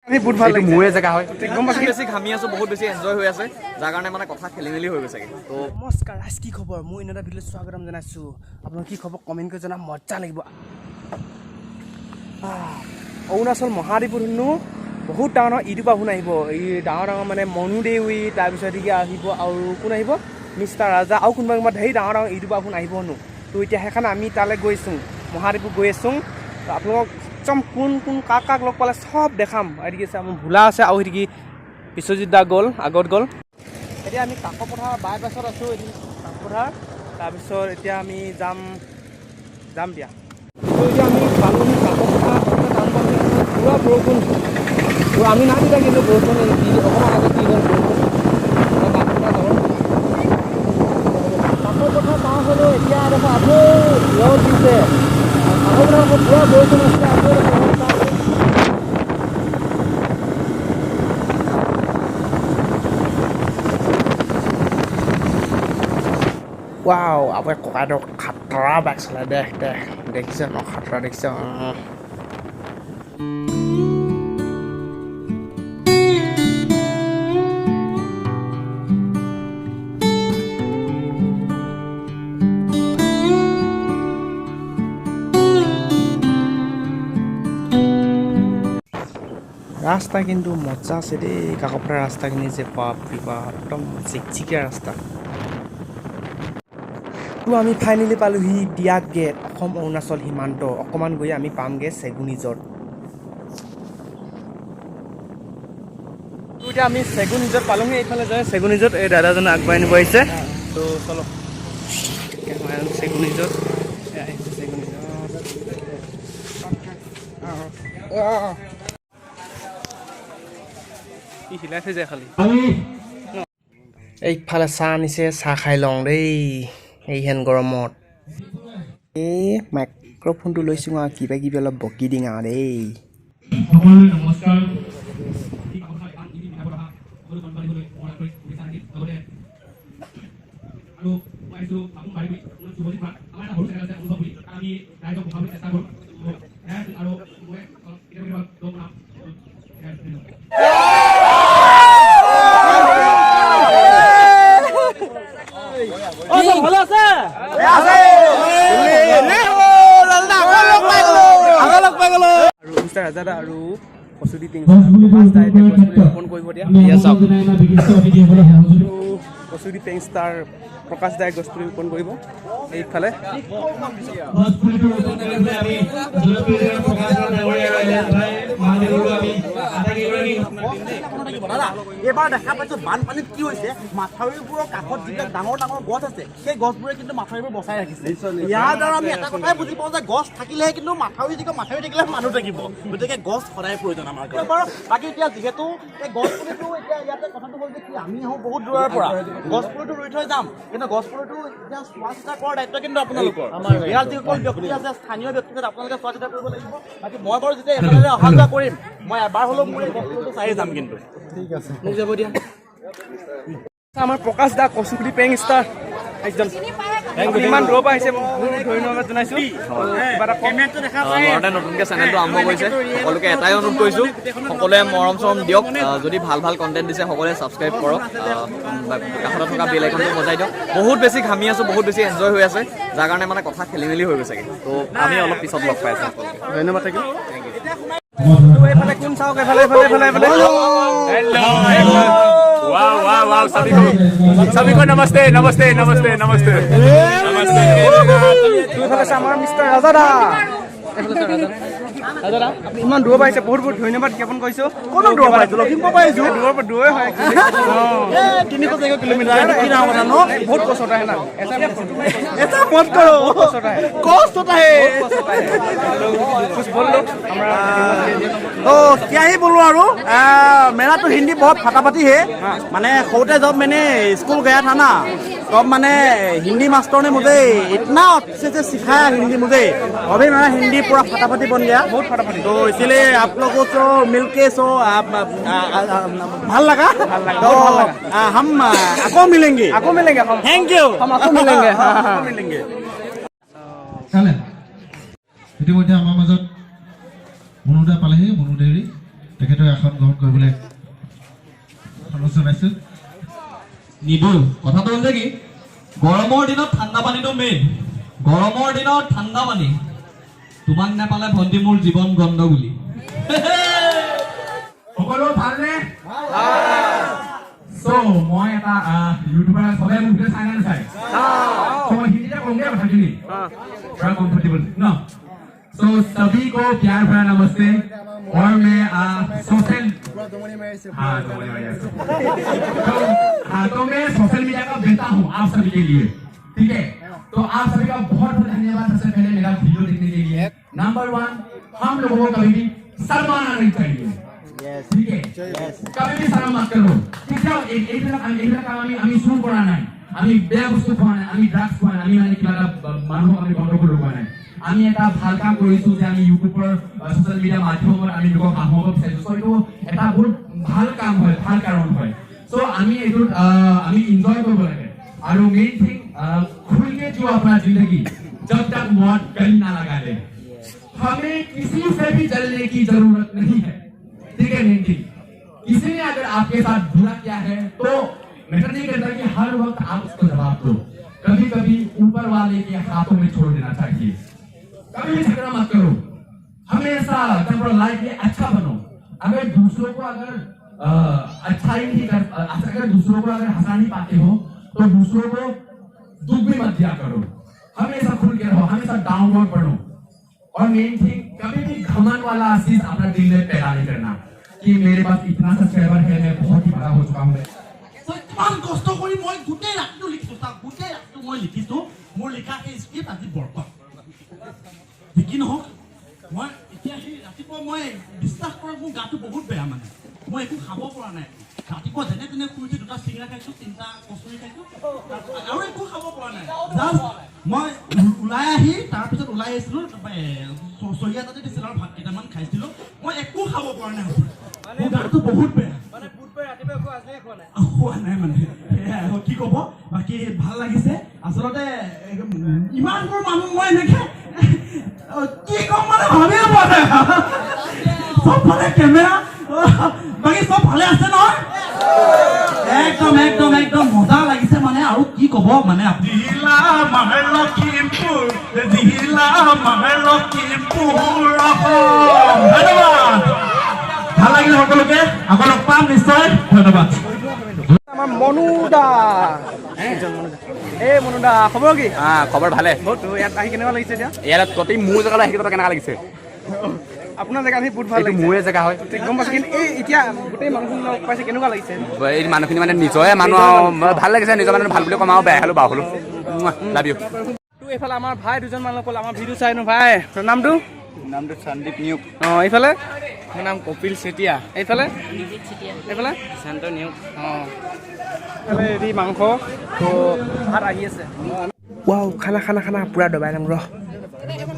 আমি বহুত ভাল লাগিছে মোৰে জেগা হয় গম পাইছে বেছি ঘামি আছো বহুত বেছি এনজয় হৈ আছে যাৰ কাৰণে মানে কথা খেলি মেলি হৈ গৈছে তো নমস্কাৰ ৰাইজ কি খবৰ মই এটা ভিডিঅ'ত স্বাগতম জনাইছোঁ আপোনাক কি খবৰ কমেণ্ট কৰি জনাম মজা লাগিব অৰুণাচল মহাদ্বীপত শুনো বহুত ডাঙৰ ডাঙৰ ইউটিউবাৰ শুন আহিব এই ডাঙৰ ডাঙৰ মানে মনু দেউৰী তাৰপিছত আহিব আৰু কোন আহিব মিষ্টাৰ ৰাজা আৰু কোনোবা কোনোবা ধেৰ ডাঙৰ ডাঙৰ ইউটিউবাৰ শুন আহিব শুনো তো এতিয়া সেইকাৰণে আমি তালৈ গৈছোঁ মহাদ্বীপত গৈ আছোঁ আপোনালোকক একদম কোন কোন কাক কাক লগ পালে চব দেখাম এদিকে আছে আমাৰ ভোলা আছে আৰু এদিকে বিশ্বজিৎ দা গ'ল আগত গ'ল এতিয়া আমি কাকপথাৰ বাইপাছত আছোঁ এদিন কাকপথাৰ তাৰপিছত এতিয়া আমি যাম দিয়া তো এতিয়া আমি পালোহি কাকপথাৰ টাউন পালোহি পুৰা বৰষুণ আমি নাই দিয়া কিন্তু বৰষুণ অকণমান আগত কি হ'ল কাকপথাৰ পাৰ হ'লেও এতিয়া দেখোন আকৌ ৰ'দ দিছে কাকপথাৰ পুৰা বৰষুণ আছে আকৌ wow apa kok ada khatra bakslah deh dekhise no khatra dekhise রাস্তা কিন্তু মজা আছে দেই কাকপথাৰ ৰাস্তাখিনি যে বাপৰে বাপ একদম চিকচিকীয়া ৰাস্তা তো আমি ফাইনেলি পালোহি ডিয়াক গেট অসম অৰুণাচল সীমান্ত অকণমান গৈ আমি পামগৈ চেগুন ৰিজৰ্ট তো এতিয়া আমি চেগুন ৰিজৰ্ট পালোহি এইফালে যায় চেগুন ৰিজৰ্ট এই দাদাজনে আগবঢ়াই নিব আহিছে তো চলো চেগুন ৰিজৰ্ট চেগুন ৰিজৰ্ট হিলাই থৈ যায় খালি এইফালে চাহ আনিছে চাহ খাই লওঁ দেই এইহেন গৰমত এই মাইক্ৰফোনটো লৈছোঁ আৰু কিবা কিবি অলপ বকি দিং আৰু দেই নমস্কাৰ ভালো আছে ৰাজা আৰু কচুদি কচুদি পেংষ্টাৰ প্ৰকাশ দাই গছপুলি ৰোপণ কৰিব এইফালে এবাৰ দেখা পাইছো বানপানীত কি হৈছে মাথাউৰিবোৰৰ কাষত যিবিলাক ডাঙৰ ডাঙৰ গছ আছে সেই গছবোৰে কিন্তু মাথাউৰিবোৰ বচাই ৰাখিছে ইয়াৰ দ্বাৰা আমি এটা কথাই বুজি পাওঁ যে গছ থাকিলেহে কিন্তু মাথাউৰি থাকিলে মানুহ থাকিব গতিকে গছ সদায় প্ৰয়োজন আমাৰ বাৰু বাকী এতিয়া যিহেতু এই গছ পুলিটো এতিয়া ইয়াতে কথাটো হ'ল যে কি আমি আহোঁ বহুত দূৰৰ পৰা গছ পুলিটো ৰুই থৈ যাম কিন্তু গছ পুলিটো এতিয়া চোৱা চিতা কৰাৰ দায়িত্ব কিন্তু আপোনালোকৰ ইয়াৰ যিসকল ব্যক্তি আছে স্থানীয় ব্যক্তি আছে আপোনালোকে চোৱা চিতা কৰিব লাগিব বাকী মই বাৰু যেতিয়া এফালে অহা যোৱা কৰিম মই এবাৰ হ'লেও মোৰ এই গছ পুলিটো চাই যাম কিন্তু ঠিক আছে মোক যাব দিয়া আমাৰ প্ৰকাশ দা কচুগুটি পেংষ্টাৰ একদম ইমান দূৰৰ পৰা আহিছে ধন্যবাদ জনাইছোঁ ঘৰতে নতুনকৈ চেনেলটো আৰম্ভ কৰিছে সকলোকে এটাই অনুৰোধ কৰিছোঁ সকলোৱে মৰম চৰম দিয়ক যদি ভাল ভাল কণ্টেণ্ট দিছে সকলোৱে ছাবস্ক্ৰাইব কৰক কাষতে থকা বেল আইকনটো বজাই দিয়ক বহুত বেছি ঘামি আছোঁ বহুত বেছি এনজয় হৈ আছে যাৰ কাৰণে মানে কথা খেলি মেলি হৈ গৈছেগৈ তো আমি অলপ পিছত লগ পাই আছোঁ ধন্যবাদ থাকিল এইফালে কোন চাওক এইফালে wow सभी को नमस्ते এইফালে আছে আমাৰ মিষ্টাৰ ৰাজা দা আপুনি ইমান দূৰৰ পৰা আহিছে বহুত বহুত ধন্যবাদ জ্ঞাপন কৰিছোঁ কোনো দূৰৰ পৰা আহিছোঁ লখিমপুৰৰ পৰা আহিছোঁ দূৰৰ পৰা দূৰই হয় 300 কিলোমিটাৰ কি নাম কথা ন বহুত কষ্ট है ना ऐसा मत करो कष्ट होता है कुछ बोल लो तो क्या ही बोलूँ और मेरा तो हिंदी बहुत फटाफटी है मैंने खोटे जब मैंने स्कूल गया था ना तब मैंने हिंदी मास्टर ने मुझे इतना अच्छे से सिखाया हिंदी मुझे अभी मेरा हिंदी पूरा फटाफटी बन गया बहुत फटाफटी तो इसीलिए आप लोगों को मिलके सो आप ভাল लगा तो हम आपको मिलेंगे हम थैंक यू हम आपको मिलेंगे ইতিমধ্যে আমাৰ মাজত মনুদা পালেহি মনু দেউৰী তেখেতৰ আসন গ্ৰহণ কৰিবলৈ অনুৰোধ জনাইছোঁ। নিদো কথাটো হ'ল যে কি গৰমৰ দিনত ঠাণ্ডা পানীটো মেইন গৰমৰ দিনত ঠাণ্ডা পানী তোমাক নাপালে ভণ্টি মোৰ জীৱন গন্ধ বুলি সকলো ভালনে সো মই এটা ইউটিউবাৰ সবে মোক ভিডিঅ' চাই না চাই সো মই হিন্দীতে কম দে কথাখিনি थोड़ा कंफर्टेबल ना सो सभी को प्यार भरा नमस्ते और मैं सोशल तो मैं सोशल मीडिया का बेटा हूँ आप सभी के लिए ठीक है तो आप सभी का बहुत बहुत धन्यवाद सबसे पहले मेरा वीडियो देखने के लिए नंबर 1 हम लोगों को कभी भी शर्माना नहीं चाहिए ठीक है कभी भी शर्म मत करो ठीक है এইবিলাক আমি শুরু করা নাই আমি বেয়া বস্তু খোৱা নাই আমি ড্ৰাগছ খোৱা নাই আমি মানে কিবা এটা মানুহক আমি গণ্ডগোল লগোৱা নাই আমি এটা ভাল কাম কৰিছো যে আমি ইউটিউবৰ সোশ্যাল মিডিয়া মাধ্যমত আমি লোকক আহ্বাব বিচাৰিছো চ' এইটো এটা বহুত ভাল কাম হয় ভাল কাৰণ হয় চ' আমি এইটো আমি এনজয় কৰিব লাগে আৰু মেইন থিং खुल के जो अपना जिंदगी जब तक मौत कहीं ना लगा ले हमें किसी से भी जलने की जरूरत नहीं है ठीक है मेन थिंग किसी ने अगर आपके साथ बुरा किया है तो मैटर नहीं करता कि हर वक्त आप उसको जवाब दो कभी कभी ऊपर वाले के हाथों में छोड़ देना चाहिए कभी भी झगड़ा मत करो हमेशा अपना लाइफ में अच्छा बनो अगर दूसरों को अगर अच्छा ही नहीं कर अगर दूसरों को अगर हंसा नहीं पाते हो तो दूसरों को दुख भी मत दिया करो हमेशा खुल के रहो हमेशा डाउनवर्ड बढ़ो और मेन थिंग कभी भी घमंड वाला चीज अपना दिल में पैदा नहीं करना कि मेरे पास इतना सब्सक्राइबर है मैं बहुत ही बड़ा हो चुका हूँ ইমান কষ্ট কৰি মই গোটেই ৰাতিটো লিখিছো গোটেই ৰাতিটো মই লিখিছো মোৰ লিখা সেই স্ক্ৰিপ্ট আজি বৰ্তমান কি নহওক মই এতিয়া সেই ৰাতিপুৱা মই বিশ্বাস কৰক মোৰ গাটো বহুত বেয়া মানে মই একো খাব পৰা নাই ৰাতিপুৱা যেনে তেনে শুই উঠি 2টা চিঙৰা খাইছো 3টা কচুৰি খাইছো আৰু একো খাব পৰা নাই জাষ্ট মই ওলাই আহি তাৰপিছত ওলাই আহিছিলো চৰিয়া তাতে দিছিল আৰু ভাত কেইটামান খাইছিলো মই একো খাব পৰা নাই মোৰ গাটো বহুত বেয়া খোৱা নাই মানে কি ক'ব বাকী ভাল লাগিছে আচলতে ইমানবোৰ মানুহ মই এনেকে কি ক'ম মানে ভাবিয়ে পোৱা নাই চবফালে কেমেৰা বাকী চব ভালে আছে নহয় একদম একদম একদম মজা লাগিছে মানে আৰু কি ক'ব মানে জিলা মাহে লখিমপুৰ ধন্যবাদ ভাল লাগিলে সকলোকে আকৌ লগ পাম নিশ্চয় ধন্যবাদ আমাৰ মনুদা এই মনুদা খবৰ কি খবৰ ভালে বহুত ইয়াত আহি কেনেকুৱা লাগিছে এতিয়া ইয়াত তহঁতি মোৰ জেগালৈ আহি তহঁতৰ কেনেকুৱা লাগিছে আপোনাৰ জেগাত আহি বহুত ভাল এইটো লাগিছে মোৰে জেগা হয় গম পাইছে কিন্তু এই এতিয়া গোটেই মানুহখিনি লগ পাইছে কেনেকুৱা লাগিছে এই মানুহখিনি মানে নিজৰে মানুহ ভাল লাগিছে নিজৰ মানুহ ভাল বুলি কম আৰু বেয়া হ'লেও বাৰু হ'লেও লাভ ইউ এইফালে আমাৰ ভাই দুজন মানুহ ক'লে আমাৰ ভিডিঅ' চাই নো ভাই নামটো সন্দীপ নিয়োগ অঁ এইফালে মোৰ নাম কপিল চেতিয়া এইফালে এইফালে শান্ত নিয়োগ অঁ এইফালে হেৰি মাংস তো ভাত আহি আছে ৱাও খানা খানা খানা পূৰা দবাই ল'ম ৰহ